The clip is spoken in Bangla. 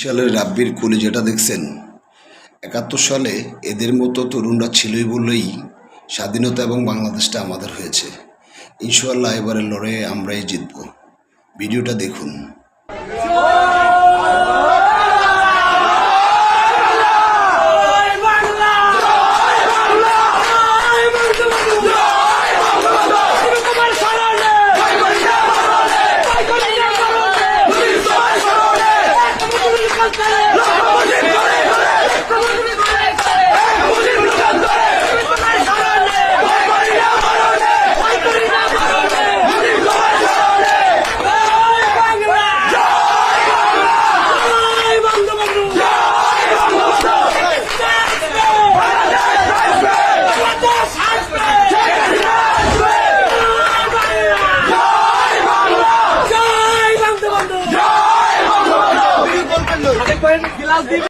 সালের রাব্বির কলিজাটা দেখছেন? ৭১ সালে এদের মতো তরুণরা ছিলই বলেই স্বাধীনতা এবং বাংলাদেশটা আমাদের হয়েছে। ইনশাআল্লাহ এবারের লড়াইয়ে আমরাই জিতব। ভিডিওটা দেখুন। गिलास